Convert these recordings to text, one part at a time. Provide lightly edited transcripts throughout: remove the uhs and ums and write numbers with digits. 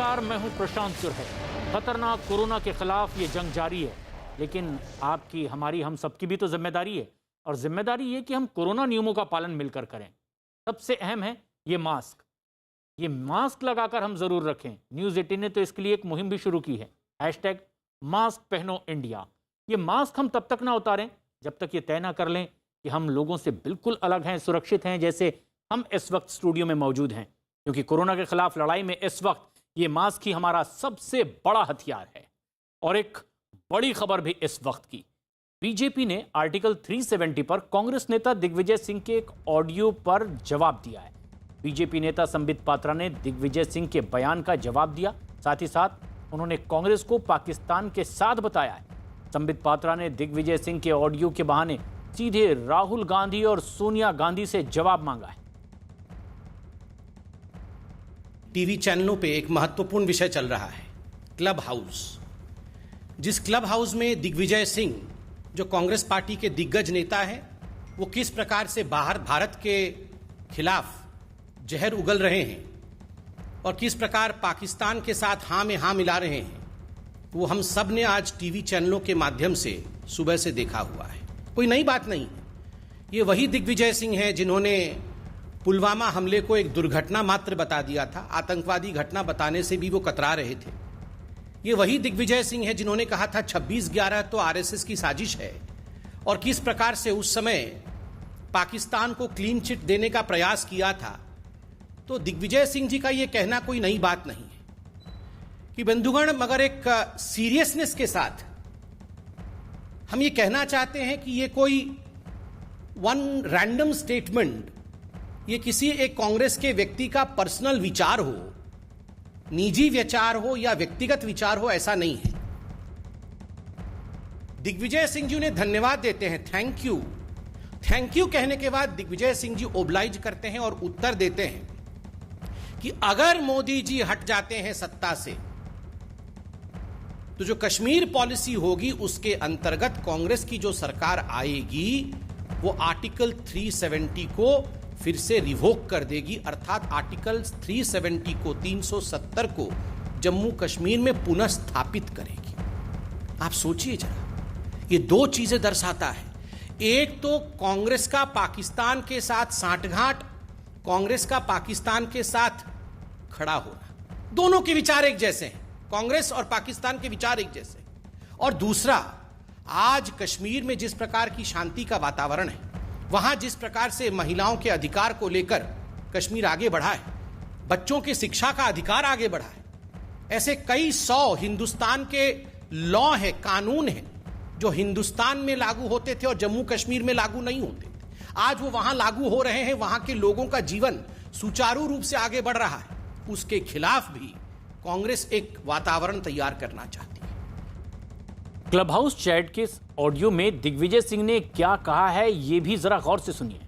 नमस्कार, मैं हूं प्रशांत चुरहे। खतरनाक कोरोना के खिलाफ ये जंग जारी है, लेकिन आपकी, हमारी, हम सबकी भी तो जिम्मेदारी है। और जिम्मेदारी ये कि हम कोरोना नियमों का पालन मिलकर करें। सबसे अहम है ये मास्क। ये मास्क लगाकर हम जरूर रखें। न्यूज़ 18 ने तो इसके लिए एक मुहिम भी शुरू की है, हैशटैग मास्क पहनो इंडिया। ये मास्क हम तब तक ना उतारें जब तक ये तय ना कर लें कि हम लोगों से बिल्कुल अलग हैं, सुरक्षित हैं, जैसे हम इस वक्त स्टूडियो में मौजूद हैं। क्योंकि कोरोना के खिलाफ लड़ाई में इस वक्त ये मास्क ही हमारा सबसे बड़ा हथियार है। और एक बड़ी खबर भी इस वक्त की, बीजेपी ने आर्टिकल 370 पर कांग्रेस नेता दिग्विजय सिंह के एक ऑडियो पर जवाब दिया है। बीजेपी नेता संबित पात्रा ने दिग्विजय सिंह के बयान का जवाब दिया। साथ ही साथ उन्होंने कांग्रेस को पाकिस्तान के साथ बताया है। संबित पात्रा ने दिग्विजय सिंह के ऑडियो के बहाने सीधे राहुल गांधी और सोनिया गांधी से जवाब मांगा है। टीवी चैनलों पे एक महत्वपूर्ण विषय चल रहा है, क्लब हाउस। जिस क्लब हाउस में दिग्विजय सिंह, जो कांग्रेस पार्टी के दिग्गज नेता है, वो किस प्रकार से बाहर भारत के खिलाफ जहर उगल रहे हैं और किस प्रकार पाकिस्तान के साथ हाँ में हाँ मिला रहे हैं, वो हम सब ने आज टीवी चैनलों के माध्यम से सुबह से देखा हुआ है। कोई नई बात नहीं है। ये वही दिग्विजय सिंह है जिन्होंने पुलवामा हमले को एक दुर्घटना मात्र बता दिया था। आतंकवादी घटना बताने से भी वो कतरा रहे थे। ये वही दिग्विजय सिंह है जिन्होंने कहा था 26/11 तो आरएसएस की साजिश है, और किस प्रकार से उस समय पाकिस्तान को क्लीन चिट देने का प्रयास किया था। तो दिग्विजय सिंह जी का ये कहना कोई नई बात नहीं है कि बंधुगण, मगर एक सीरियसनेस के साथ हम ये कहना चाहते हैं कि ये कोई वन रैंडम स्टेटमेंट, ये किसी एक कांग्रेस के व्यक्ति का पर्सनल विचार हो, निजी विचार हो या व्यक्तिगत विचार हो, ऐसा नहीं है। दिग्विजय सिंह जी उन्हें धन्यवाद देते हैं, थैंक यू। थैंक यू कहने के बाद दिग्विजय सिंह जी ओब्लाइज करते हैं और उत्तर देते हैं कि अगर मोदी जी हट जाते हैं सत्ता से तो जो कश्मीर पॉलिसी होगी उसके अंतर्गत कांग्रेस की जो सरकार आएगी वो आर्टिकल 370 को फिर से रिवोक कर देगी, अर्थात आर्टिकल 370 को, 370 को जम्मू कश्मीर में पुनः स्थापित करेगी। आप सोचिए जरा, ये दो चीजें दर्शाता है। एक तो कांग्रेस का पाकिस्तान के साथ सांठगांठ, कांग्रेस का पाकिस्तान के साथ खड़ा होना, दोनों के विचार एक जैसे हैं, कांग्रेस और पाकिस्तान के विचार एक जैसे। और दूसरा, आज कश्मीर में जिस प्रकार की शांति का वातावरण है, वहां जिस प्रकार से महिलाओं के अधिकार को लेकर कश्मीर आगे बढ़ा है, बच्चों की शिक्षा का अधिकार आगे बढ़ा है, ऐसे कई 100 हिंदुस्तान के लॉ है, कानून है, जो हिंदुस्तान में लागू होते थे और जम्मू कश्मीर में लागू नहीं होते थे, आज वो वहां लागू हो रहे हैं। वहां के लोगों का जीवन सुचारू रूप से आगे बढ़ रहा है। उसके खिलाफ भी कांग्रेस एक वातावरण तैयार करना चाहती है। क्लब हाउस चैट के ऑडियो में दिग्विजय सिंह ने क्या कहा है, ये भी जरा गौर से सुनिए।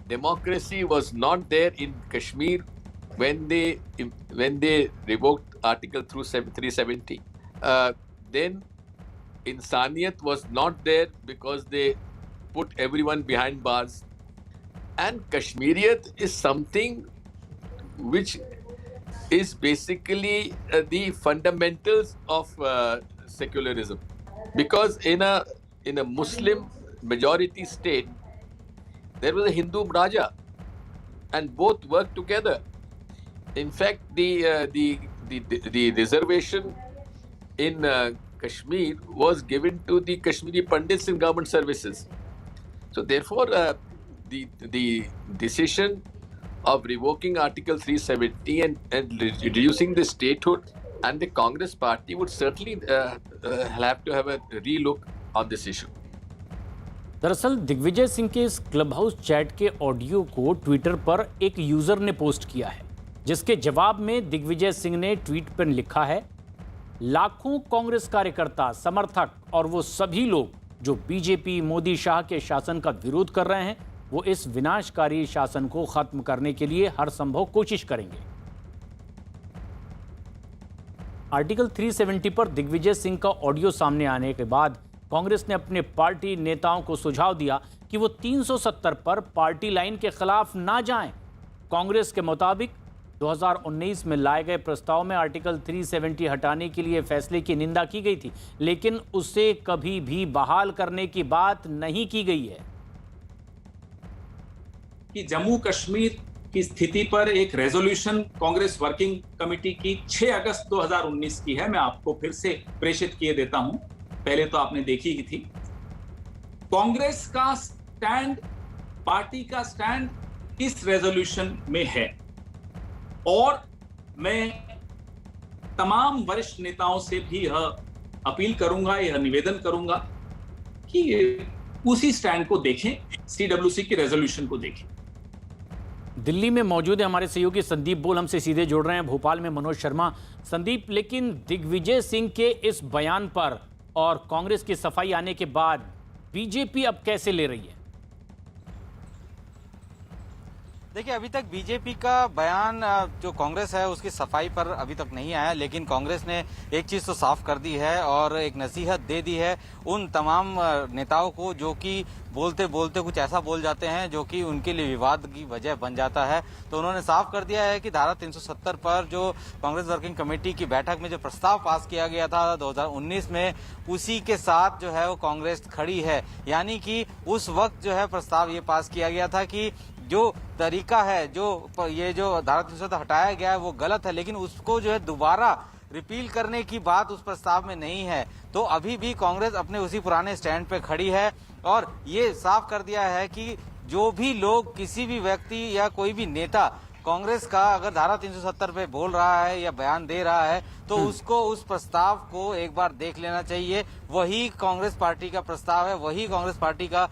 Democracy was not there in Kashmir when they revoked Article 370. Then Insaniyat was not there because they put everyone behind bars. And Kashmiriyat is something which is basically the fundamentals of secularism, because in a Muslim majority state there was a Hindu Raja and both worked together. In fact, the reservation in Kashmir was given to the Kashmiri Pandits in government services. So therefore the decision of revoking Article 370 and reducing the statehood, and the Congress party would certainly have to have a relook on this issue. दरअसल दिग्विजय सिंह के इस club house chat के audio को Twitter पर एक user ने post किया है, जिसके जवाब में दिग्विजय सिंह ने ट्वीट पर लिखा है, लाखों कांग्रेस कार्यकर्ता, समर्थक और वो सभी लोग जो बीजेपी मोदी शाह के शासन का विरोध कर रहे हैं, वो इस विनाशकारी शासन को खत्म करने के लिए हर संभव कोशिश करेंगे। आर्टिकल 370 पर दिग्विजय सिंह का ऑडियो सामने आने के बाद कांग्रेस ने अपने पार्टी नेताओं को सुझाव दिया कि वो 370 पर पार्टी लाइन के खिलाफ ना जाएं। कांग्रेस के मुताबिक 2019 में लाए गए प्रस्ताव में आर्टिकल 370 हटाने के लिए फैसले की निंदा की गई थी, लेकिन उसे कभी भी बहाल करने की बात नहीं की गई है। कि जम्मू कश्मीर की स्थिति पर एक रेजोल्यूशन कांग्रेस वर्किंग कमेटी की 6 अगस्त 2019 की है। मैं आपको फिर से प्रेषित किए देता हूं, पहले तो आपने देखी ही थी। कांग्रेस का स्टैंड, पार्टी का स्टैंड इस रेजोल्यूशन में है और मैं तमाम वरिष्ठ नेताओं से भी यह अपील करूंगा, यह निवेदन करूंगा कि उसी स्टैंड को देखें, सीडब्ल्यूसी के रेजोल्यूशन को देखें। दिल्ली में मौजूद है हमारे सहयोगी संदीप बोल, हमसे सीधे जुड़ रहे हैं भोपाल में मनोज शर्मा। संदीप, लेकिन दिग्विजय सिंह के इस बयान पर और कांग्रेस की सफाई आने के बाद बीजेपी अब कैसे ले रही है? देखिए, अभी तक बीजेपी का बयान जो कांग्रेस है उसकी सफाई पर अभी तक नहीं आया, लेकिन कांग्रेस ने एक चीज तो साफ कर दी है और एक नसीहत दे दी है उन तमाम नेताओं को जो कि बोलते बोलते कुछ ऐसा बोल जाते हैं जो कि उनके लिए विवाद की वजह बन जाता है। तो उन्होंने साफ कर दिया है कि धारा 370 पर जो कांग्रेस वर्किंग कमेटी की बैठक में जो प्रस्ताव पास किया गया था 2019 में, उसी के साथ जो है वो कांग्रेस खड़ी है। यानी कि उस वक्त जो है प्रस्ताव ये पास किया गया था कि जो तरीका है, जो ये जो धारा 370 हटाया गया है वो गलत है, लेकिन उसको जो है दोबारा रिपील करने की बात उस प्रस्ताव में नहीं है। तो अभी भी कांग्रेस अपने उसी पुराने स्टैंड पे खड़ी है और ये साफ कर दिया है कि जो भी लोग, किसी भी व्यक्ति या कोई भी नेता कांग्रेस का अगर धारा 370 पे बोल रहा है या बयान दे रहा है तो उसको उस प्रस्ताव को एक बार देख लेना चाहिए। वही कांग्रेस पार्टी का प्रस्ताव है, वही कांग्रेस पार्टी का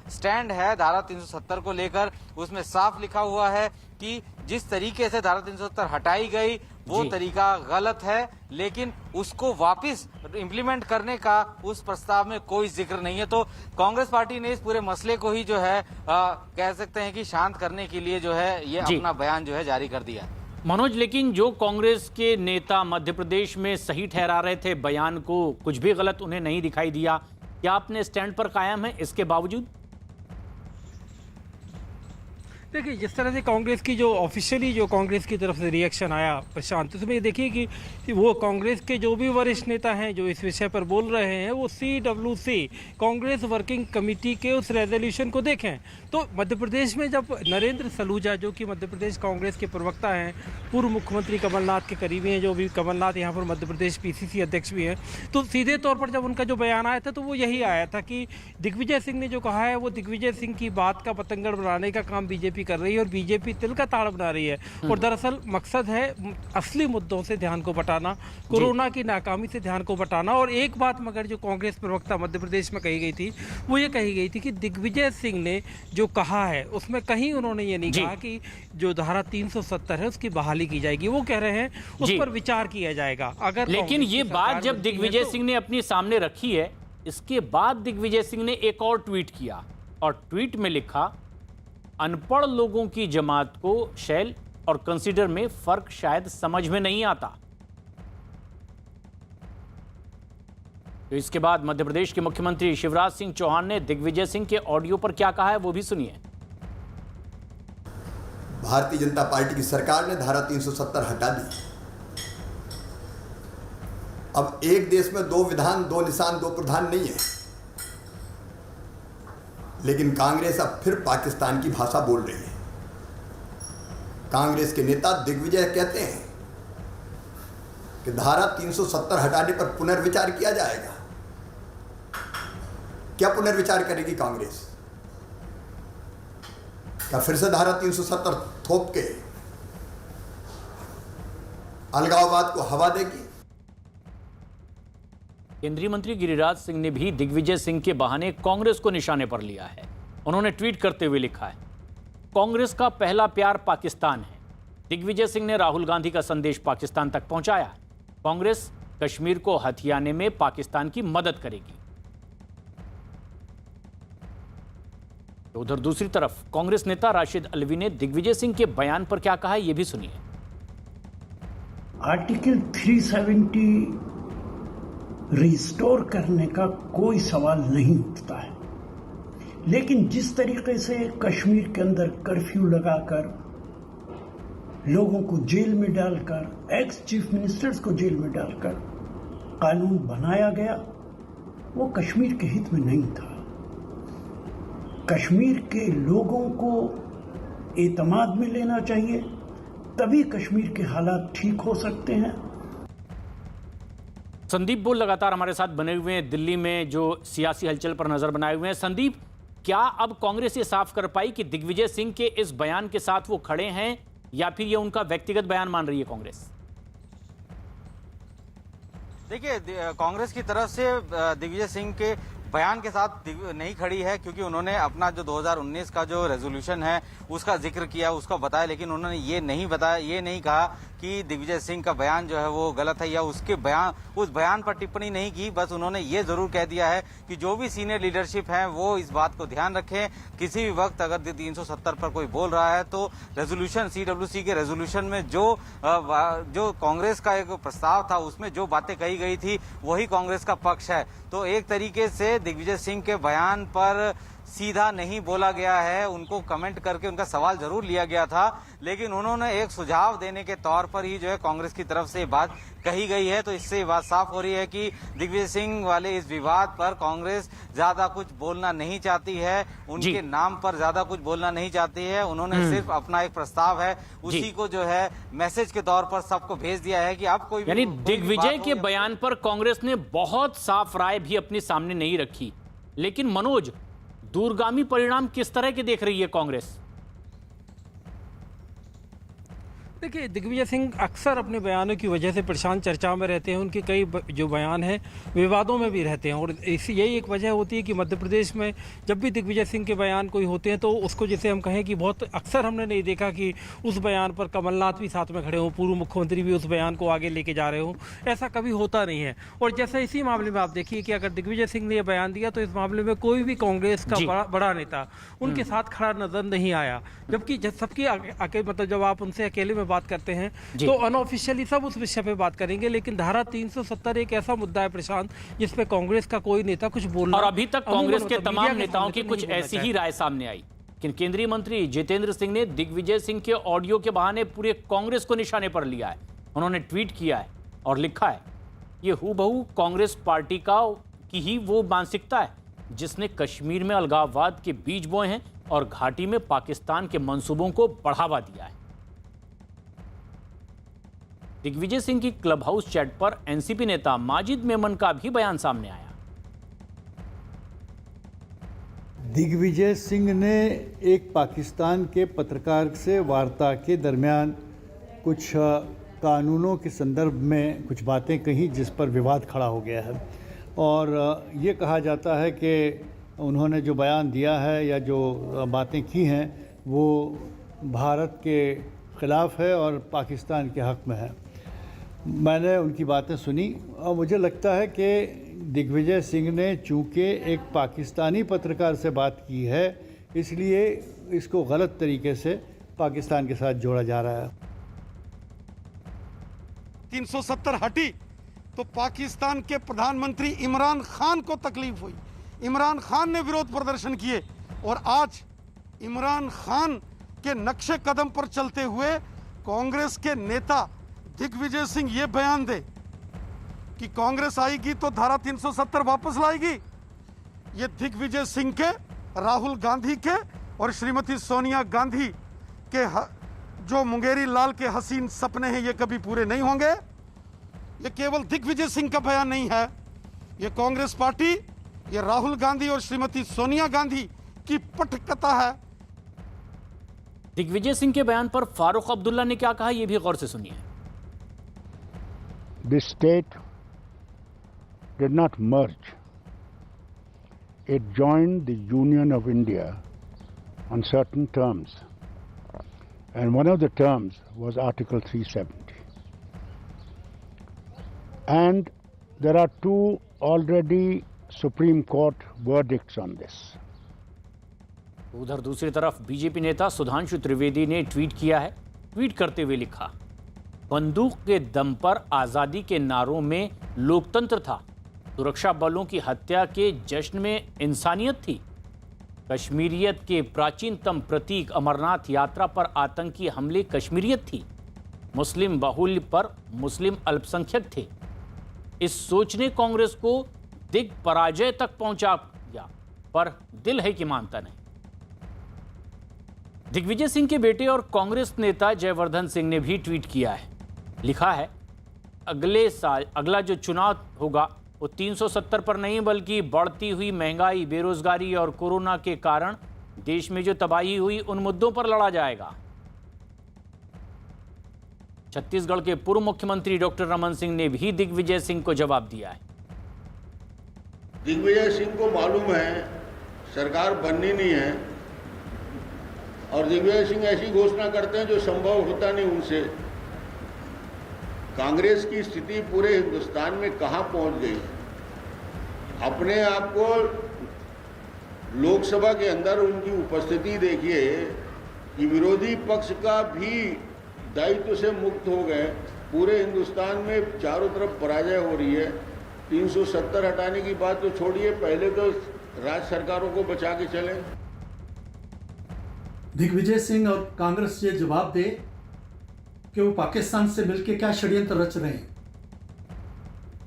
स्टैंड है धारा 370 को लेकर। उसमें साफ लिखा हुआ है कि जिस तरीके से धारा 370 हटाई गई वो तरीका गलत है, लेकिन उसको वापस इम्प्लीमेंट करने का उस प्रस्ताव में कोई जिक्र नहीं है। तो कांग्रेस पार्टी ने इस पूरे मसले को ही जो है कह सकते हैं कि शांत करने के लिए जो है ये अपना बयान जो है जारी कर दिया। मनोज, लेकिन जो कांग्रेस के नेता मध्य प्रदेश में सही ठहरा रहे थे बयान को, कुछ भी गलत उन्हें नहीं दिखाई दिया, क्या अपने स्टैंड पर कायम है इसके बावजूद? देखिए, जिस तरह से कांग्रेस की जो ऑफिशियली जो कांग्रेस की तरफ से रिएक्शन आया प्रशांत, उसमें देखिए कि वो कांग्रेस के जो भी वरिष्ठ नेता हैं जो इस विषय पर बोल रहे हैं वो CWC कांग्रेस वर्किंग कमेटी के उस रेजोल्यूशन को देखें। तो मध्य प्रदेश में जब नरेंद्र सलूजा, जो कि मध्य प्रदेश कांग्रेस के प्रवक्ता हैं, पूर्व मुख्यमंत्री कमलनाथ के करीबी हैं, जो भी कमलनाथ यहाँ पर मध्य प्रदेश PCC अध्यक्ष भी हैं, तो सीधे तौर पर जब उनका जो बयान आया था तो वो यही आया था कि दिग्विजय सिंह ने जो कहा है वो दिग्विजय सिंह की बात का पतंगड़ बनाने का काम बीजेपी कर रही है और बीजेपी तिल का ताड़ बना रही है। और दरअसल मकसद है असली मुद्दों से ध्यान को बटाना, कोरोना की नाकामी से ध्यान को बटाना। और एक बात मगर जो कांग्रेस प्रवक्ता मध्य प्रदेश में कही गई थी वो ये कही गई थी कि दिग्विजय सिंह ने जो कहा है उसमें कहीं उन्होंने ये नहीं कहा कि जो धारा 370 है उसकी बहाली की जाएगी। वो कह रहे हैं उस पर विचार किया जाएगा। अगर लेकिन ये बात जब दिग्विजय सिंह ने अपनी सामने रखी है, इसके बाद दिग्विजय सिंह ने एक और ट्वीट किया और ट्वीट में लिखा, अनपढ़ लोगों की जमात को शैल और कंसीडर में फर्क शायद समझ में नहीं आता। तो इसके बाद मध्य प्रदेश के मुख्यमंत्री शिवराज सिंह चौहान ने दिग्विजय सिंह के ऑडियो पर क्या कहा है वो भी सुनिए। भारतीय जनता पार्टी की सरकार ने धारा 370 हटा दी। अब एक देश में 2 विधान, 2 निशान, 2 प्रधान नहीं है, लेकिन कांग्रेस अब फिर पाकिस्तान की भाषा बोल रही है। कांग्रेस के नेता दिग्विजय कहते हैं कि धारा 370 हटाने पर पुनर्विचार किया जाएगा। क्या पुनर्विचार करेगी कांग्रेस? क्या फिर से धारा 370 थोप के अलगाववाद को हवा देगी? केंद्रीय मंत्री गिरिराज सिंह ने भी दिग्विजय सिंह के बहाने कांग्रेस को निशाने पर लिया है। उन्होंने ट्वीट करते हुए लिखा है, कांग्रेस का पहला प्यार पाकिस्तान है। दिग्विजय सिंह ने राहुल गांधी का संदेश पाकिस्तान तक पहुंचाया। कांग्रेस कश्मीर को हथियाने में पाकिस्तान की मदद करेगी। तो उधर दूसरी तरफ कांग्रेस नेता राशिद अलवी ने दिग्विजय सिंह के बयान पर क्या कहा है ये भी सुनिए। आर्टिकल 370 रिस्टोर करने का कोई सवाल नहीं उठता है, लेकिन जिस तरीके से कश्मीर के अंदर कर्फ्यू लगाकर लोगों को जेल में डालकर, एक्स चीफ मिनिस्टर्स को जेल में डालकर कानून बनाया गया, वो कश्मीर के हित में नहीं था। कश्मीर के लोगों को एतमाद में लेना चाहिए, तभी कश्मीर के हालात ठीक हो सकते हैं। संदीप बोल लगातार हमारे साथ बने हुए हैं, दिल्ली में जो सियासी हलचल पर नजर बनाए हुए हैं। संदीप, क्या अब कांग्रेस ये साफ कर पाई कि दिग्विजय सिंह के इस बयान के साथ वो खड़े हैं या फिर ये उनका व्यक्तिगत बयान मान रही है कांग्रेस? देखिए, कांग्रेस की तरफ से दिग्विजय सिंह के बयान के साथ नहीं खड़ी है, क्योंकि उन्होंने अपना जो 2019 का जो रेजोल्यूशन है उसका जिक्र किया, उसको बताया, लेकिन उन्होंने ये नहीं बताया, ये नहीं कहा कि दिग्विजय सिंह का बयान जो है वो गलत है या उस बयान पर टिप्पणी नहीं की। बस उन्होंने ये जरूर कह दिया है कि जो भी सीनियर लीडरशिप है वो इस बात को ध्यान रखें, किसी भी वक्त अगर 370 पर कोई बोल रहा है तो रेजोल्यूशन, CWC के रेजोल्यूशन में जो कांग्रेस का एक प्रस्ताव था उसमें जो बातें कही गई थी वही कांग्रेस का पक्ष है। तो एक तरीके से दिग्विजय सिंह के बयान पर सीधा नहीं बोला गया है, उनको कमेंट करके उनका सवाल जरूर लिया गया था, लेकिन उन्होंने एक सुझाव देने के तौर पर ही जो है कांग्रेस की तरफ से बात कही गई है। तो इससे बात साफ हो रही है कि दिग्विजय सिंह वाले इस विवाद पर कांग्रेस ज्यादा कुछ बोलना नहीं चाहती है, उनके नाम पर ज्यादा कुछ बोलना नहीं चाहती है। उन्होंने सिर्फ अपना एक प्रस्ताव है उसी को जो है मैसेज के तौर पर सबको भेज दिया है कि अब कोई, यानी दिग्विजय के बयान पर कांग्रेस ने बहुत साफ राय भी अपने सामने नहीं रखी। लेकिन मनोज, दूरगामी परिणाम किस तरह के देख रही है कांग्रेस? देखिए, दिग्विजय सिंह अक्सर अपने बयानों की वजह से प्रशांत चर्चा में रहते हैं। उनके कई जो बयान हैं विवादों में भी रहते हैं, और इसी यही एक वजह होती है कि मध्य प्रदेश में जब भी दिग्विजय सिंह के बयान कोई होते हैं तो उसको, जैसे हम कहें कि बहुत अक्सर हमने नहीं देखा कि उस बयान पर कमलनाथ भी साथ में खड़े हों, पूर्व मुख्यमंत्री भी उस बयान को आगे लेके जा रहे हों, ऐसा कभी होता नहीं है। और जैसे इसी मामले में आप देखिए कि अगर दिग्विजय सिंह ने यह बयान दिया तो इस मामले में कोई भी कांग्रेस का बड़ा नेता उनके साथ खड़ा नजर नहीं आया, जबकि सबकी मतलब जब आप उनसे अकेले में बात करते हैं तो अनऑफिशियली सब उस विषय पे बात करेंगे। लेकिन धारा 370 एक ऐसा मुद्दा है प्रशांत, जिस पे कांग्रेस का कोई नेता कुछ बोलना, और अभी तक कांग्रेस के तमाम नेताओं की कुछ ऐसी ही राय सामने आई। केंद्रीय मंत्री जितेंद्र सिंह ने दिग्विजय सिंह के ऑडियो के बहाने पूरे कांग्रेस को निशाने पर लिया है। उन्होंने ट्वीट किया है और लिखा है, ये हूबहू कांग्रेस पार्टी की ही वो मानसिकता है जिसने कश्मीर में अलगाववाद के बीज बोए हैं और घाटी में पाकिस्तान के मंसूबों को बढ़ावा दिया है। दिग्विजय सिंह की क्लब हाउस चैट पर एनसीपी नेता माजिद मेमन का भी बयान सामने आया। दिग्विजय सिंह ने एक पाकिस्तान के पत्रकार से वार्ता के दरमियान कुछ कानूनों के संदर्भ में कुछ बातें कही जिस पर विवाद खड़ा हो गया है, और ये कहा जाता है कि उन्होंने जो बयान दिया है या जो बातें की हैं वो भारत के ख़िलाफ़ है और पाकिस्तान के हक़ में है। मैंने उनकी बातें सुनी और मुझे लगता है कि दिग्विजय सिंह ने चूँकि एक पाकिस्तानी पत्रकार से बात की है, इसलिए इसको गलत तरीके से पाकिस्तान के साथ जोड़ा जा रहा है। 370 हटी तो पाकिस्तान के प्रधानमंत्री इमरान खान को तकलीफ हुई, इमरान खान ने विरोध प्रदर्शन किए, और आज इमरान खान के नक्शे कदम पर चलते हुए कांग्रेस के नेता दिग्विजय सिंह ये बयान दे कि कांग्रेस आएगी तो धारा 370 वापस लाएगी। ये दिग्विजय सिंह के, राहुल गांधी के और श्रीमती सोनिया गांधी के जो मुंगेरी लाल के हसीन सपने हैं ये कभी पूरे नहीं होंगे। ये केवल दिग्विजय सिंह का बयान नहीं है, ये कांग्रेस पार्टी, ये राहुल गांधी और श्रीमती सोनिया गांधी की पटकथा है। दिग्विजय सिंह के बयान पर फारूक अब्दुल्ला ने क्या कहा, यह भी गौर से सुनिए। This state did not merge. It joined the Union of India on certain terms, and one of the terms was Article 370. And there are two already Supreme Court verdicts on this. उधर दूसरी तरफ BJP नेता सुधांशु त्रिवेदी ने tweet किया है। Tweet करते हुए लिखा, बंदूक के दम पर आज़ादी के नारों में लोकतंत्र था, सुरक्षा बलों की हत्या के जश्न में इंसानियत थी, कश्मीरियत के प्राचीनतम प्रतीक अमरनाथ यात्रा पर आतंकी हमले कश्मीरियत थी। मुस्लिम बाहुल्य पर मुस्लिम अल्पसंख्यक थे। इस सोच ने कांग्रेस को दिग्पराजय तक पहुंचा दिया, पर दिल है कि मानता नहीं। दिग्विजय सिंह के बेटे और कांग्रेस नेता जयवर्धन सिंह ने भी ट्वीट किया है। लिखा है, अगले साल अगला जो चुनाव होगा वो 370 पर नहीं बल्कि बढ़ती हुई महंगाई, बेरोजगारी और कोरोना के कारण देश में जो तबाही हुई उन मुद्दों पर लड़ा जाएगा। छत्तीसगढ़ के पूर्व मुख्यमंत्री डॉक्टर रमन सिंह ने भी दिग्विजय सिंह को जवाब दिया है। दिग्विजय सिंह को मालूम है सरकार बननी नहीं है और दिग्विजय सिंह ऐसी घोषणा करते हैं जो संभव होता नहीं उनसे। कांग्रेस की स्थिति पूरे हिंदुस्तान में कहां पहुंच गई। अपने आप को लोकसभा के अंदर उनकी उपस्थिति देखिए कि विरोधी पक्ष का भी दायित्व से मुक्त हो गए। पूरे हिंदुस्तान में चारों तरफ पराजय हो रही है। 370 हटाने की बात तो छोड़िए, पहले तो राज्य सरकारों को बचा के चले। दिग्विजय सिंह और कांग्रेस ये जवाब दे कि वो पाकिस्तान से मिलकर क्या षड्यंत्र रच रहे हैं।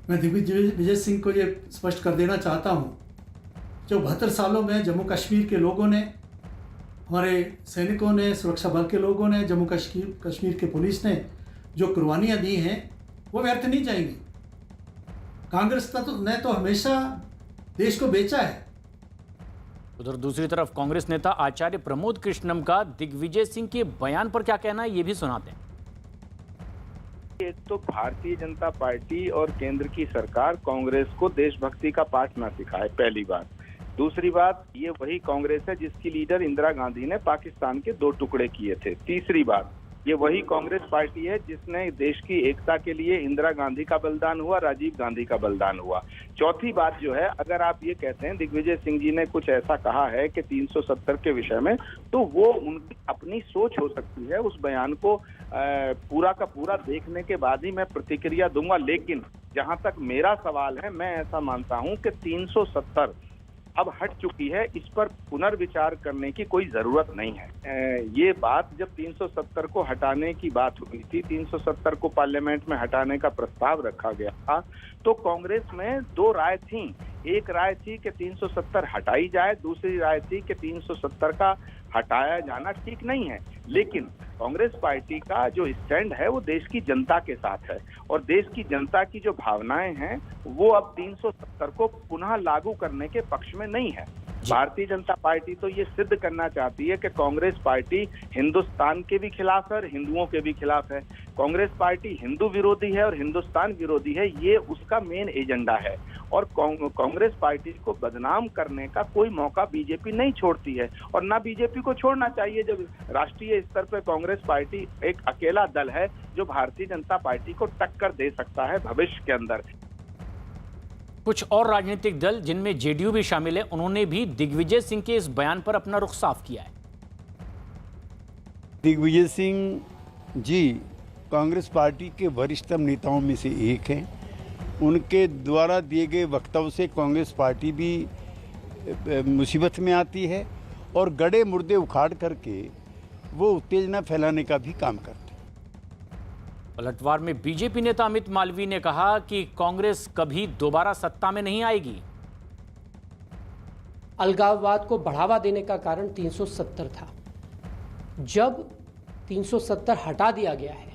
मैं दिग्विजय सिंह को ये स्पष्ट कर देना चाहता हूँ, जो 72 सालों में जम्मू कश्मीर के लोगों ने, हमारे सैनिकों ने, सुरक्षा बल के लोगों ने, जम्मू कश्मीर के पुलिस ने जो कुर्बानियाँ दी हैं वो व्यर्थ नहीं जाएंगी। कांग्रेस ने तो हमेशा देश को बेचा है। उधर दूसरी तरफ कांग्रेस नेता आचार्य प्रमोद कृष्णम का दिग्विजय सिंह के बयान पर क्या कहना है, ये भी सुनाते हैं। एक तो भारतीय जनता पार्टी और केंद्र की सरकार कांग्रेस को देशभक्ति का पाठ ना सिखाए, पहली बात। दूसरी बात, ये वही कांग्रेस है जिसकी लीडर इंदिरा गांधी ने पाकिस्तान के 2 टुकड़े किए थे। तीसरी बात, ये वही कांग्रेस पार्टी है जिसने देश की एकता के लिए इंदिरा गांधी का बलिदान हुआ, राजीव गांधी का बलिदान हुआ। चौथी बात जो है, अगर आप ये कहते हैं दिग्विजय सिंह जी ने कुछ ऐसा कहा है कि 370 के विषय में, तो वो उनकी अपनी सोच हो सकती है। उस बयान को पूरा का पूरा देखने के बाद ही मैं प्रतिक्रिया दूंगा। लेकिन जहां तक मेरा सवाल है, मैं ऐसा मानता हूं कि 370 अब हट चुकी है, इस पर पुनर्विचार करने की कोई जरूरत नहीं है। ये बात जब 370 को हटाने की बात हुई थी, 370 को पार्लियामेंट में हटाने का प्रस्ताव रखा गया था, तो कांग्रेस में 2 राय थी। एक राय थी कि 370 हटाई जाए, दूसरी राय थी कि 370 का हटाया जाना ठीक नहीं है। लेकिन कांग्रेस पार्टी का जो स्टैंड है वो देश की जनता के साथ है, और देश की जनता की जो भावनाएं हैं वो अब 370 को पुनः लागू करने के पक्ष में नहीं है। भारतीय जनता पार्टी तो ये सिद्ध करना चाहती है कि कांग्रेस पार्टी हिंदुस्तान के भी खिलाफ है और हिंदुओं के भी खिलाफ है। कांग्रेस पार्टी हिंदू विरोधी है और हिंदुस्तान विरोधी है, ये उसका मेन एजेंडा है। और कांग्रेस पार्टी को बदनाम करने का कोई मौका बीजेपी नहीं छोड़ती है, और ना बीजेपी को छोड़ना चाहिए, जब राष्ट्रीय स्तर पर कांग्रेस पार्टी एक अकेला दल है जो भारतीय जनता पार्टी को टक्कर दे सकता है भविष्य के अंदर। कुछ और राजनीतिक दल जिनमें जेडीयू भी शामिल है, उन्होंने भी दिग्विजय सिंह के इस बयान पर अपना रुख साफ किया है। दिग्विजय सिंह जी कांग्रेस पार्टी के वरिष्ठतम नेताओं में से एक हैं। उनके द्वारा दिए गए वक्तव्य से कांग्रेस पार्टी भी मुसीबत में आती है और गड़े मुर्दे उखाड़ करके वो उत्तेजना फैलाने का भी काम करते हैं। पलटवार में बीजेपी नेता अमित मालवीय ने कहा कि कांग्रेस कभी दोबारा सत्ता में नहीं आएगी। अलगाववाद को बढ़ावा देने का कारण 370 था। जब 370 हटा दिया गया है,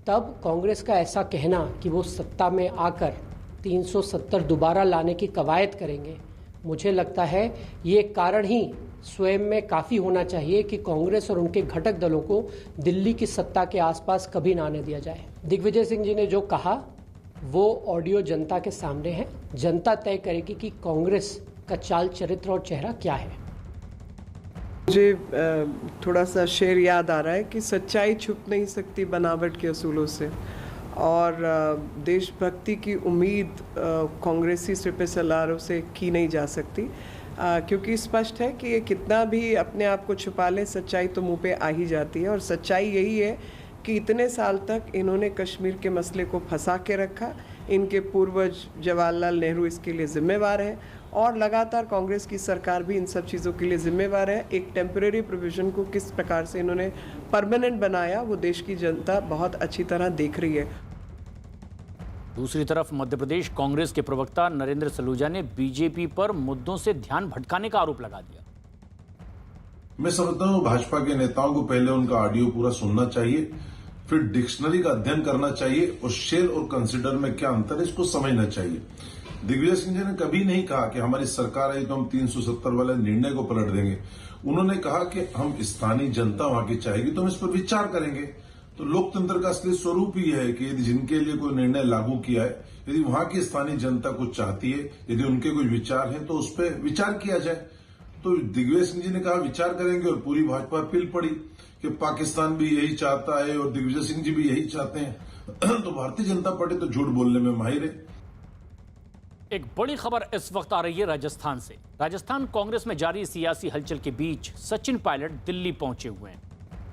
तब कांग्रेस का ऐसा कहना कि वो सत्ता में आकर 370 दोबारा लाने की कवायद करेंगे, मुझे लगता है ये कारण ही स्वयं में काफ़ी होना चाहिए कि कांग्रेस और उनके घटक दलों को दिल्ली की सत्ता के आसपास कभी ना आने दिया जाए। दिग्विजय सिंह जी ने जो कहा वो ऑडियो जनता के सामने है। जनता तय करेगी कि कांग्रेस का चाल चरित्र और चेहरा क्या है। मुझे थोड़ा सा शेर याद आ रहा है कि सच्चाई छुप नहीं सकती बनावट के असूलों से, और देशभक्ति की उम्मीद कांग्रेसी सिपहसालारों से की नहीं जा सकती, क्योंकि स्पष्ट है कि ये कितना भी अपने आप को छुपा ले, सच्चाई तो मुंह पे आ ही जाती है। और सच्चाई यही है कि इतने साल तक इन्होंने कश्मीर के मसले को फंसा के रखा। इनके पूर्वज जवाहरलाल नेहरू इसके लिए जिम्मेवार है और लगातार कांग्रेस की सरकार भी इन सब चीज़ों के लिए जिम्मेवार है। एक टेम्परेरी प्रोविजन को किस प्रकार से इन्होंने परमानेंट बनाया वो देश की जनता बहुत अच्छी तरह देख रही है। दूसरी तरफ मध्य प्रदेश कांग्रेस के प्रवक्ता नरेंद्र सलूजा ने बीजेपी पर मुद्दों से ध्यान भटकाने का आरोप लगा दिया। मैं समझता हूं भाजपा के नेताओं को पहले उनका ऑडियो पूरा सुनना चाहिए, फिर डिक्शनरी का अध्ययन करना चाहिए और शेल और कंसिडर में क्या अंतर है इसको समझना चाहिए। दिग्विजय सिंह जी ने कभी नहीं कहा कि हमारी सरकार आई तो हम 370 वाले निर्णय को पलट देंगे। उन्होंने कहा कि हम स्थानीय जनता वहां की चाहेगी तो हम इस पर विचार करेंगे। तो लोकतंत्र का असली स्वरूप ही है कि यदि जिनके लिए कोई निर्णय लागू किया है, यदि वहां की स्थानीय जनता कुछ चाहती है, यदि उनके कोई विचार है तो उस पर विचार किया जाए। तो दिग्विजय सिंह जी ने कहा विचार करेंगे और पूरी भाजपा पिल पड़ी कि पाकिस्तान भी यही चाहता है और दिग्विजय सिंह जी भी यही चाहते हैं। तो भारतीय जनता पार्टी तो झूठ बोलने में माहिर है। एक बड़ी खबर इस वक्त आ रही है राजस्थान से। राजस्थान कांग्रेस में जारी सियासी हलचल के बीच सचिन पायलट दिल्ली पहुंचे हुए हैं।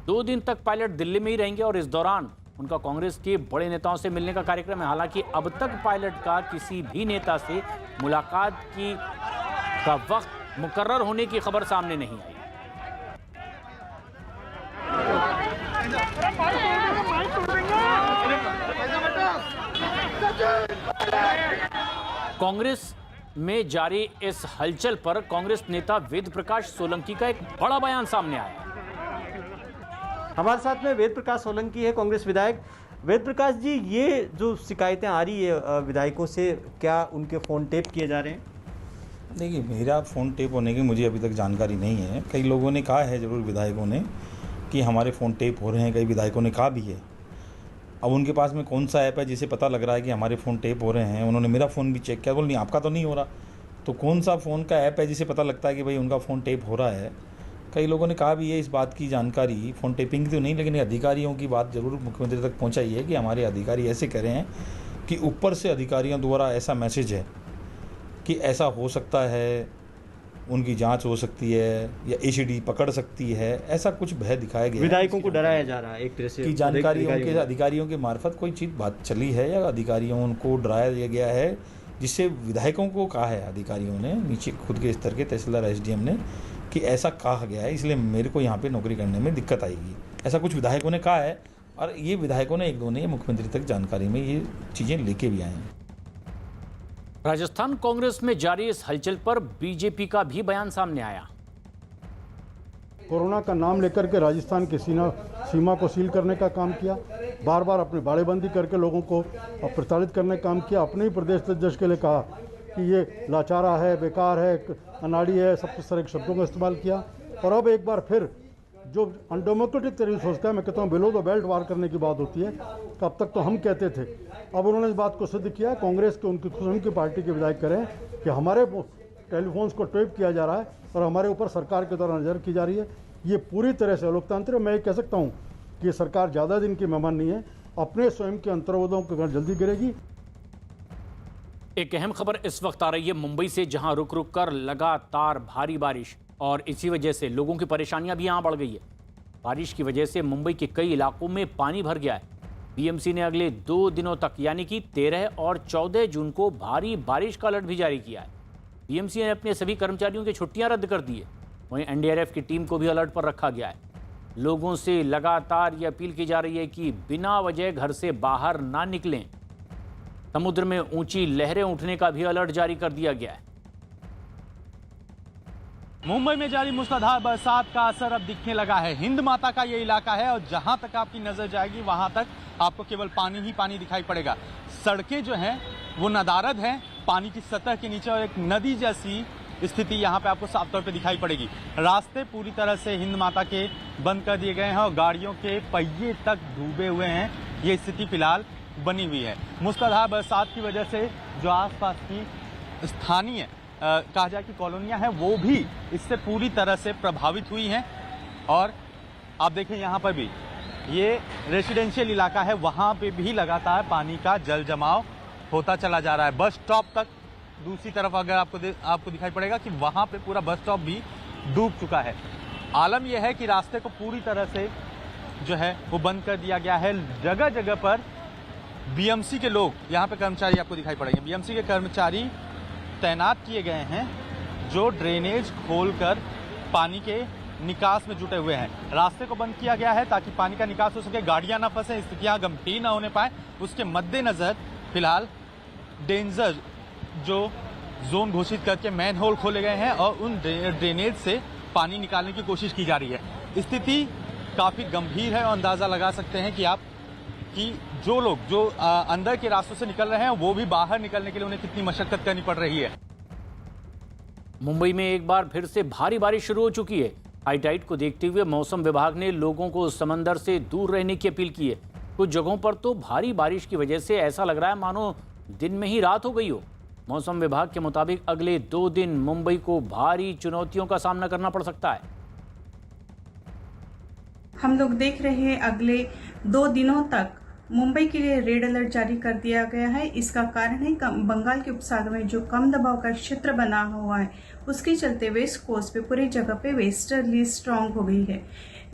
2 दिन तक पायलट दिल्ली में ही रहेंगे और इस दौरान उनका कांग्रेस के बड़े नेताओं से मिलने का कार्यक्रम है। हालांकि अब तक पायलट का किसी भी नेता से मुलाकात का वक्त मुकर्रर होने की खबर सामने नहीं आई। कांग्रेस में जारी इस हलचल पर कांग्रेस नेता वेद प्रकाश सोलंकी का एक बड़ा बयान सामने आया। हमारे साथ में वेद प्रकाश सोलंकी है, कांग्रेस विधायक। वेद प्रकाश जी, ये जो शिकायतें आ रही है विधायकों से, क्या उनके फ़ोन टेप किए जा रहे हैं? देखिए, मेरा फ़ोन टेप होने की मुझे अभी तक जानकारी नहीं है। कई लोगों ने कहा है, ज़रूर विधायकों ने, कि हमारे फ़ोन टेप हो रहे हैं। कई विधायकों ने कहा भी है। अब उनके पास में कौन सा ऐप है जिसे पता लग रहा है कि हमारे फ़ोन टेप हो रहे हैं? उन्होंने मेरा फ़ोन भी चेक किया, बोल नहीं आपका तो नहीं हो रहा। तो कौन सा फ़ोन का ऐप है जिसे पता लगता है कि भाई उनका फ़ोन टेप हो रहा है? कई लोगों ने कहा भी है इस बात की जानकारी, फ़ोन टेपिंग तो नहीं, लेकिन अधिकारियों की बात ज़रूर मुख्यमंत्री तक पहुँचाई है कि हमारे अधिकारी ऐसे कह रहे हैं कि ऊपर से अधिकारियों द्वारा ऐसा मैसेज है कि ऐसा हो सकता है, उनकी जांच हो सकती है या ईसीडी पकड़ सकती है, ऐसा कुछ भय दिखाया गया। विधायकों को डराया जा रहा है एक तरह से कि अधिकारियों के मार्फत कोई चीज़ बात चली है या अधिकारियों को डराया गया है, जिससे विधायकों को कहा है अधिकारियों ने नीचे खुद के स्तर के तहसीलदार एसडीएम ने कि ऐसा कहा गया है, इसलिए मेरे को यहाँ पे नौकरी करने में दिक्कत आएगी। ऐसा कुछ विधायकों ने कहा है और ये विधायकों ने एक दो ने मुख्यमंत्री तक जानकारी में ये चीज़ें लेके भी आए हैं। राजस्थान कांग्रेस में जारी इस हलचल पर बीजेपी का भी बयान सामने आया। कोरोना का नाम लेकर के राजस्थान की सीमा को सील करने का काम किया, बार बार अपनी बाड़ेबंदी करके लोगों को प्रताड़ित करने का काम किया। अपने ही प्रदेश अध्यक्ष के लिए कहा कि ये लाचारा है, बेकार है, अनाड़ी है, सब तरह के शब्दों का इस्तेमाल किया। और अब एक बार फिर जो अनडेमोक्रेटिक तरीके से सोचता है, मैं कहता हूँ बिलो द बेल्ट वार करने की बात होती है। अब तक तो हम कहते थे, अब उन्होंने इस बात को सिद्ध किया। कांग्रेस के उनकी स्वयं की पार्टी के विधायक करें कि हमारे टेलीफोन्स को टेप किया जा रहा है और हमारे ऊपर सरकार के द्वारा नज़र की जा रही है। ये पूरी तरह से लोकतंत्र। मैं ये कह सकता हूँ कि सरकार ज़्यादा दिन की मेहमान नहीं है, अपने स्वयं के अंतर्वादों के घर जल्दी गिरेगी। एक अहम खबर इस वक्त आ रही है मुंबई से, जहां रुक रुक कर लगातार भारी बारिश और इसी वजह से लोगों की परेशानियां भी यहां बढ़ गई है। बारिश की वजह से मुंबई के कई इलाकों में पानी भर गया है। बीएमसी ने अगले 2 दिनों तक यानी कि 13 और 14 जून को भारी बारिश का अलर्ट भी जारी किया है। बीएमसी ने अपने सभी कर्मचारियों की छुट्टियां रद्द कर दी है। वहीं एनडीआरएफ की टीम को भी अलर्ट पर रखा गया है। लोगों से लगातार ये अपील की जा रही है कि बिना वजह घर से बाहर ना निकलें। समुद्र में ऊंची लहरें उठने का भी अलर्ट जारी कर दिया गया है। मुंबई में जारी मूसलाधार बरसात का असर अब दिखने लगा है। हिंद माता का ये इलाका है और जहां तक आपकी नजर जाएगी वहां तक आपको केवल पानी ही पानी दिखाई पड़ेगा। सड़कें जो हैं वो नदारद हैं, पानी की सतह के नीचे, और एक नदी जैसी स्थिति यहाँ पे आपको साफ तौर पे दिखाई पड़ेगी। रास्ते पूरी तरह से हिंद माता के बंद कर दिए गए हैं और गाड़ियों के पहिए तक डूबे हुए हैं। ये स्थिति फिलहाल बनी हुई है। मूसलाधार बरसात की वजह से जो आसपास की स्थानीय कहा जाए कि कॉलोनियां हैं वो भी इससे पूरी तरह से प्रभावित हुई हैं। और आप देखें यहाँ पर भी ये रेसिडेंशियल इलाका है, वहाँ पे भी लगातार पानी का जल जमाव होता चला जा रहा है। बस स्टॉप तक दूसरी तरफ अगर आपको दिखाई पड़ेगा कि वहाँ पे पूरा बस स्टॉप भी डूब चुका है। आलम यह है कि रास्ते को पूरी तरह से जो है वो बंद कर दिया गया है। जगह जगह पर बीएमसी के लोग, यहाँ पे कर्मचारी आपको दिखाई पड़ेंगे, बीएमसी के कर्मचारी तैनात किए गए हैं जो ड्रेनेज खोलकर पानी के निकास में जुटे हुए हैं। रास्ते को बंद किया गया है ताकि पानी का निकास हो सके, गाड़ियां ना फंसे, स्थितियां गंभीर ना होने पाए। उसके मद्देनजर फिलहाल डेंजर जो जोन घोषित करके मैन होल खोले गए हैं और उन ड्रेनेज से पानी निकालने की कोशिश की जा रही है। स्थिति काफी गंभीर है और अंदाजा लगा सकते हैं कि आप कि जो लोग जो अंदर के रास्तों से निकल रहे हैं वो भी बाहर निकलने के लिए उन्हें कितनी मशक्कत करनी पड़ रही है। मुंबई में एक बार फिर से भारी बारिश शुरू हो चुकी है। हाई टाइड को देखते हुए मौसम विभाग ने लोगों को समंदर से दूर रहने की अपील की है। कुछ जगहों पर तो भारी बारिश की वजह से ऐसा लग रहा है मानो दिन में ही रात हो गई हो। मौसम विभाग के मुताबिक अगले 2 दिन मुंबई को भारी चुनौतियों का सामना करना पड़ सकता है। हम लोग देख रहे हैं अगले 2 दिनों तक मुंबई के लिए रेड अलर्ट जारी कर दिया गया है। इसका कारण है बंगाल के उपसागर में जो कम दबाव का क्षेत्र बना हुआ है उसके चलते वेस्ट कोस्ट पे पूरी जगह पे वेस्टर्ली स्ट्रांग हो गई है।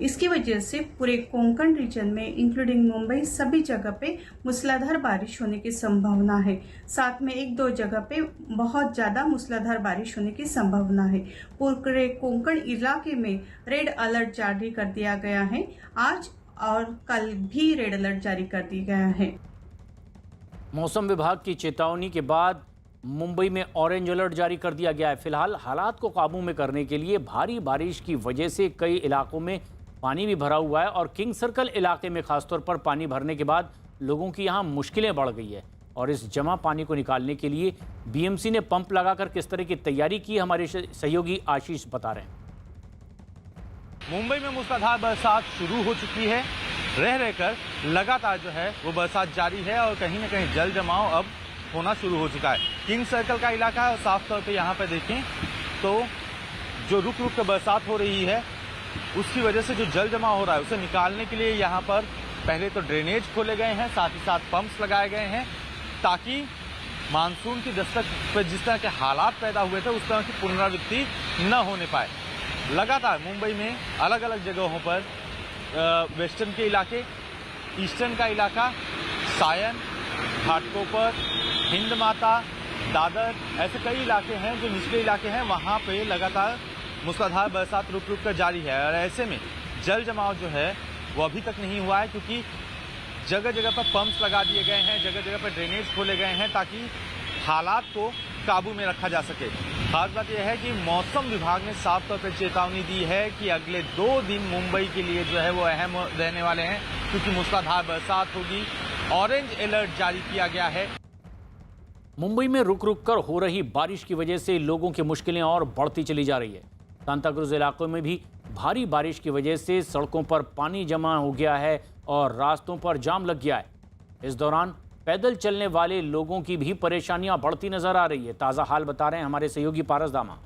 इसकी वजह से पूरे कोंकण रीजन में इंक्लूडिंग मुंबई सभी जगह पे मूसलाधार बारिश होने की संभावना है। साथ में 1-2 जगह पे बहुत ज़्यादा मूसलाधार बारिश होने की संभावना है। पूरे कोंकण इलाके में रेड अलर्ट जारी कर दिया गया है। आज और कल भी रेड अलर्ट जारी कर दिया गया है। मौसम विभाग की चेतावनी के बाद मुंबई में ऑरेंज अलर्ट जारी कर दिया गया है। फिलहाल हालात को काबू में करने के लिए भारी बारिश की वजह से कई इलाकों में पानी भी भरा हुआ है और किंग सर्कल इलाके में खासतौर पर पानी भरने के बाद लोगों की यहां मुश्किलें बढ़ गई है। और इस जमा पानी को निकालने के लिए बीएमसी ने पंप लगाकर किस तरह की तैयारी की, हमारे सहयोगी आशीष बता रहे हैं। मुंबई में मूसलाधार बरसात शुरू हो चुकी है। रह रहकर लगातार जो है वो बरसात जारी है और कहीं न कहीं जल जमाव अब होना शुरू हो चुका है। किंग सर्कल का इलाका है और साफ तौर पे यहाँ पे देखें तो जो रुक रुक कर बरसात हो रही है उसकी वजह से जो जल जमाव हो रहा है उसे निकालने के लिए यहाँ पर पहले तो ड्रेनेज खोले गए हैं, साथ ही साथ पंप्स लगाए गए हैं ताकि मानसून की दस्तक पर जिस तरह के हालात पैदा हुए थे उस तरह की पुनरावृत्ति न होने पाए। लगातार मुंबई में अलग अलग जगहों पर वेस्टर्न के इलाके, ईस्टर्न का इलाका, सायन, घाटकोपर, हिंद माता, दादर, ऐसे कई इलाके हैं जो निचले इलाके हैं, वहाँ पे लगातार मूसलाधार बरसात रुक रुक कर जारी है। और ऐसे में जल जमाव जो है वो अभी तक नहीं हुआ है क्योंकि जगह जगह पर पंप्स लगा दिए गए हैं, जगह जगह पर ड्रेनेज खोले गए हैं ताकि हालात को काबू में रखा जा सके। खास बात यह है कि मौसम विभाग ने साफ तौर पर चेतावनी दी है कि अगले 2 दिन मुंबई के लिए जो है वो अहम रहने वाले हैं क्योंकि मूसलाधार बरसात होगी। ऑरेंज अलर्ट जारी किया गया है। मुंबई में रुक रुक कर हो रही बारिश की वजह से लोगों की मुश्किलें और बढ़ती चली जा रही है। सांताक्रूज इलाकों में भी भारी बारिश की वजह से सड़कों पर पानी जमा हो गया है और रास्तों पर जाम लग गया है। इस दौरान पैदल चलने वाले लोगों की भी परेशानियां बढ़ती नजर आ रही है। ताज़ा हाल बता रहे हैं हमारे सहयोगी पारस दामा।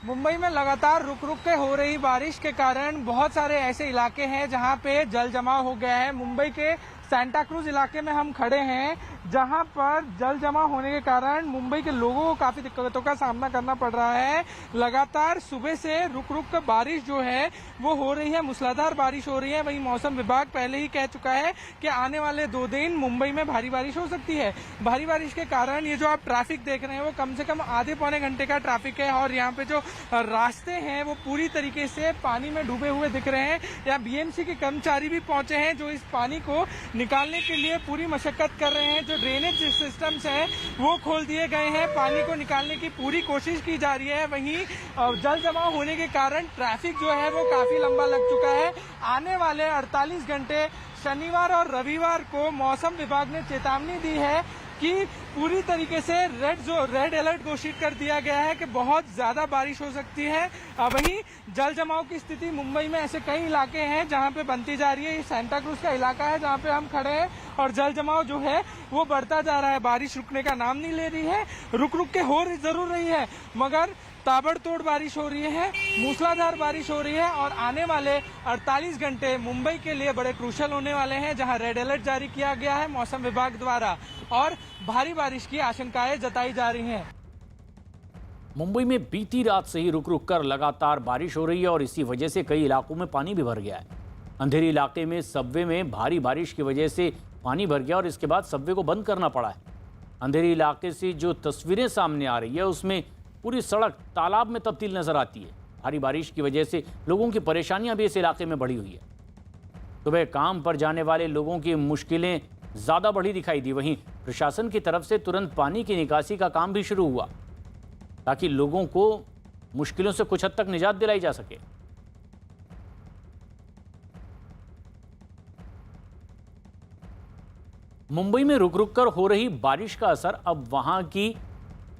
मुंबई में लगातार रुक रुक के हो रही बारिश के कारण बहुत सारे ऐसे इलाके हैं जहां पे जल जमाव हो गया है। मुंबई के सांताक्रूज इलाके में हम खड़े हैं जहां पर जल जमा होने के कारण मुंबई के लोगों को काफी दिक्कतों का सामना करना पड़ रहा है। लगातार सुबह से रुक रुक कर बारिश जो है वो हो रही है, मूसलाधार बारिश हो रही है। वहीं मौसम विभाग पहले ही कह चुका है कि आने वाले 2 दिन मुंबई में भारी बारिश हो सकती है। भारी बारिश के कारण ये जो आप ट्रैफिक देख रहे हैं वो कम से कम आधे पौने घंटे का ट्रैफिक है और यहाँ पे जो रास्ते हैं वो पूरी तरीके से पानी में डूबे हुए दिख रहे हैं। यहाँ बीएमसी के कर्मचारी भी पहुंचे हैं जो इस पानी को निकालने के लिए पूरी मशक्कत कर रहे हैं। जो ड्रेनेज सिस्टम्स हैं वो खोल दिए गए हैं, पानी को निकालने की पूरी कोशिश की जा रही है। वहीं जल जमाव होने के कारण ट्रैफिक जो है वो काफी लंबा लग चुका है। आने वाले 48 घंटे शनिवार और रविवार को मौसम विभाग ने चेतावनी दी है कि पूरी तरीके से रेड अलर्ट घोषित कर दिया गया है कि बहुत ज्यादा बारिश हो सकती है। वहीं जल जमाव की स्थिति मुंबई में ऐसे कई इलाके हैं जहां पे बनती जा रही है। ये सांताक्रूज का इलाका है जहां पे हम खड़े हैं और जल जमाव जो है वो बढ़ता जा रहा है। बारिश रुकने का नाम नहीं ले रही है, रुक रुक के हो जरूर रही है मगर ताबड़तोड़ बारिश हो रही है, मूसलाधार बारिश हो रही है। और आने वाले 48 घंटे मुंबई के लिए बड़े क्रूशल होने वाले हैं जहां रेड अलर्ट जारी किया गया है मौसम विभाग द्वारा और भारी बारिश की आशंकाएं जताई जा रही हैं। मुंबई में बीती रात से ही रुक रुक कर लगातार बारिश हो रही है और इसी वजह से कई इलाकों में पानी भी भर गया है। अंधेरी इलाके में सबवे में भारी बारिश की वजह से पानी भर गया और इसके बाद सबवे को बंद करना पड़ा है। अंधेरी इलाके से जो तस्वीरें सामने आ रही है उसमें पूरी सड़क तालाब में तब्दील नजर आती है। भारी बारिश की वजह से लोगों की परेशानियां भी इस इलाके में बढ़ी हुई है। सुबह काम पर जाने वाले लोगों की मुश्किलें ज़्यादा बढ़ी दिखाई दी। वहीं प्रशासन की तरफ से तुरंत पानी की निकासी का काम भी शुरू हुआ ताकि लोगों को मुश्किलों से कुछ हद तक निजात दिलाई जा सके। मुंबई में रुक रुक कर हो रही बारिश का असर अब वहां की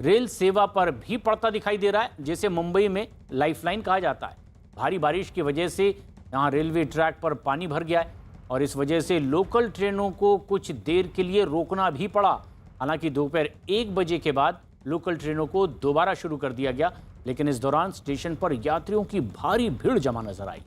रेल सेवा पर भी पड़ता दिखाई दे रहा है, जिसे मुंबई में लाइफलाइन कहा जाता है। भारी बारिश की वजह से यहां रेलवे ट्रैक पर पानी भर गया है और इस वजह से लोकल ट्रेनों को कुछ देर के लिए रोकना भी पड़ा। हालांकि दोपहर 1 बजे के बाद लोकल ट्रेनों को दोबारा शुरू कर दिया गया, लेकिन इस दौरान स्टेशन पर यात्रियों की भारी भीड़ जमा नजर आई।